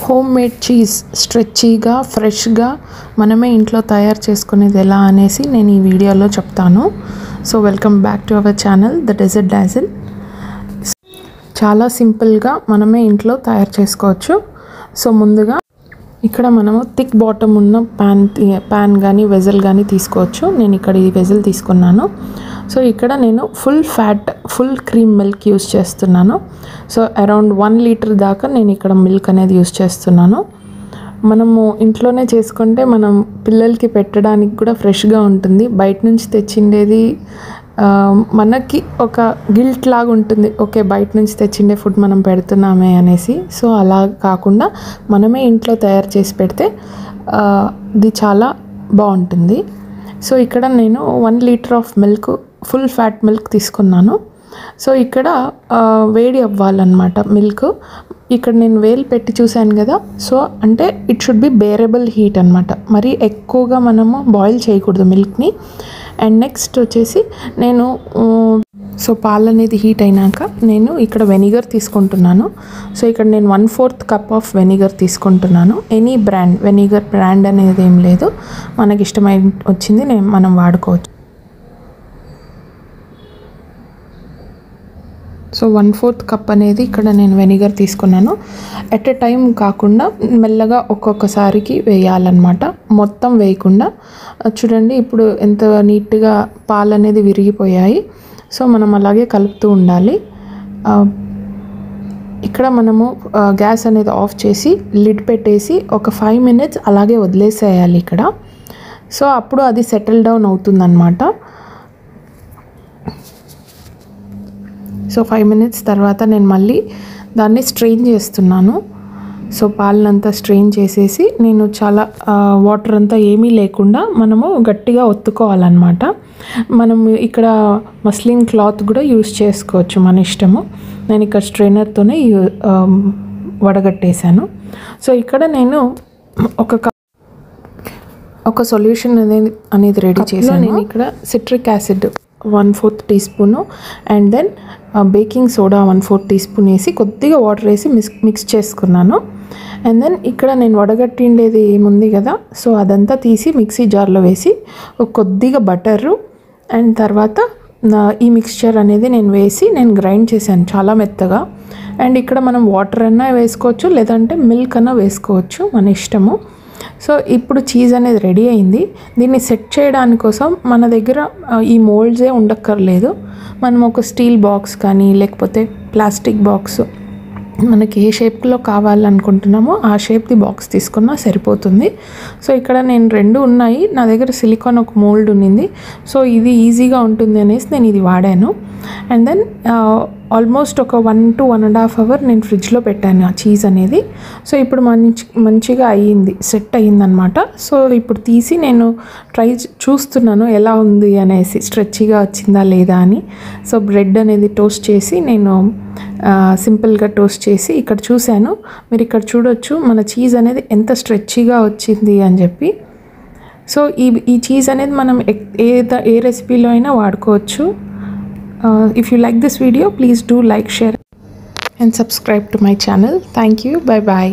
Home made cheese స్ట్రెచీగా ఫ్రెష్గా మనమే ఇంట్లో తయారు చేసుకునేది ఎలా అనేసి నేను ఈ వీడియోలో చెప్తాను. So welcome back to our channel the desert Dazzle. చాలా సింపుల్గా మనమే ఇంట్లో తయారు చేసుకోవచ్చు. సో ముందుగా ఇక్కడ మనము థిక్ బాటమ్ ఉన్న ప్యాన్ కానీ వెజల్ కానీ తీసుకోవచ్చు. నేను ఇక్కడ ఈ వెజల్ తీసుకున్నాను. సో ఇక్కడ నేను ఫుల్ క్రీమ్ మిల్క్ యూస్ చేస్తున్నాను. సో అరౌండ్ 1 లీటర్ దాకా నేను ఇక్కడ మిల్క్ అనేది యూస్ చేస్తున్నాను. మనము ఇంట్లోనే చేసుకుంటే మనం పిల్లలకి పెట్టడానికి కూడా ఫ్రెష్గా ఉంటుంది. బయట నుంచి తెచ్చిండేది మనకి ఒక గిల్ట్ లాగా ఉంటుంది. ఓకే, బయట నుంచి తెచ్చిండే ఫుడ్ మనం పెడుతున్నామే అనేసి. సో అలా కాకుండా మనమే ఇంట్లో తయారు చేసి పెడితే ఇది చాలా బాగుంటుంది. సో ఇక్కడ నేను 1 litre of milk full fat milk తీసుకున్నాను. సో ఇక్కడ వేడి అవ్వాలన్నమాట మిల్క్. ఇక్కడ నేను వేలు పెట్టి చూశాను కదా. సో అంటే it should be bearable heat అనమాట. మరి ఎక్కువగా మనము బాయిల్ చేయకూడదు మిల్క్ని. అండ్ నెక్స్ట్ వచ్చేసి నేను సో పాలు అనేది హీట్ అయినాక నేను ఇక్కడ వెనిగర్ తీసుకుంటున్నాను. సో ఇక్కడ నేను 1/4 కప్ ఆఫ్ వెనిగర్ తీసుకుంటున్నాను. ఎనీ బ్రాండ్, వెనిగర్ బ్రాండ్ అనేది ఏం లేదు, మనకి ఇష్టమైన వచ్చింది మనం వాడుకోవచ్చు. సో 1/4 కప్ అనేది ఇక్కడ నేను వెనిగర్ తీసుకున్నాను. ఎట్ ఎ టైం కాకుండా మెల్లగా ఒక్కొక్కసారికి వేయాలన్నమాట, మొత్తం వేయకుండా. చూడండి ఇప్పుడు ఎంత నీట్గా పాలు అనేది విరిగిపోయాయి. సో మనం అలాగే కలుపుతూ ఉండాలి. ఇక్కడ మనము గ్యాస్ అనేది ఆఫ్ చేసి లిడ్ పెట్టేసి ఒక 5 మినిట్స్ అలాగే వదిలేసేయాలి ఇక్కడ. సో అప్పుడు అది సెటిల్ డౌన్ అవుతుందన్నమాట. సో 5 మినిట్స్ తర్వాత నేను మళ్ళీ దాన్ని స్ట్రెయిన్ చేస్తున్నాను. సో పాలనంతా స్ట్రెయిన్ చేసేసి నేను చాలా వాటర్ అంతా ఏమీ లేకుండా మనము గట్టిగా ఒత్తుకోవాలన్నమాట. మనం ఇక్కడ మస్లిన్ క్లాత్ కూడా యూస్ చేసుకోవచ్చు, మన ఇష్టము. నేను ఇక్కడ స్ట్రెయినర్తోనే వడగట్టేశాను. సో ఇక్కడ నేను ఒక సొల్యూషన్ అనేది రెడీ చేశాను. నేను ఇక్కడ citric acid 1/4 teaspoon and then baking soda 1/4 teaspoon వేసి కొద్దిగా వాటర్ వేసి మిక్స్ చేసుకున్నాను. అండ్ దెన్ ఇక్కడ నేను వడగట్టిండేది ఏముంది కదా, సో అదంతా తీసి మిక్సీ జార్లో వేసి కొద్దిగా బటరు అండ్ తర్వాత ఈ మిక్స్చర్ అనేది నేను గ్రైండ్ చేశాను చాలా మెత్తగా. అండ్ ఇక్కడ మనం వాటర్ అన్నా వేసుకోవచ్చు, లేదంటే మిల్క్ అన్నా వేసుకోవచ్చు, మన ఇష్టము. సో ఇప్పుడు చీజ్ అనేది రెడీ అయింది. దీన్ని సెట్ చేయడానికి కోసం మన దగ్గర ఈ మోల్డ్సే ఉండక్కర్లేదు. మనం ఒక స్టీల్ బాక్స్ కానీ లేకపోతే ప్లాస్టిక్ బాక్స్, మనకి ఏ షేప్లో కావాలనుకుంటున్నామో ఆ షేప్ది బాక్స్ తీసుకున్నా సరిపోతుంది. సో ఇక్కడ నేను 2 ఉన్నాయి, నా దగ్గర సిలికాన్ ఒక మోల్డ్ ఉన్నింది. సో ఇది ఈజీగా ఉంటుంది అనేసి నేను ఇది వాడాను. అండ్ దెన్ ఆల్మోస్ట్ ఒక 1 to 1.5 hours నేను ఫ్రిడ్జ్లో పెట్టాను ఆ చీజ్ అనేది. సో ఇప్పుడు మంచిగా సెట్ అయ్యిందనమాట. సో ఇప్పుడు తీసి నేను చూస్తున్నాను ఎలా ఉంది అనేసి, స్ట్రెచ్గా వచ్చిందా లేదా అని. సో బ్రెడ్ అనేది టోస్ట్ చేసి నేను సింపుల్గా టోస్ట్ చేసి ఇక్కడ చూశాను. మీరు ఇక్కడ చూడొచ్చు మన చీజ్ అనేది ఎంత స్ట్రెచ్గా వచ్చింది అని చెప్పి. సో ఈ చీజ్ అనేది మనం ఏ రెసిపీలో అయినా వాడుకోవచ్చు. If you like this video, please do like, share and subscribe to my channel. Thank you. Bye bye.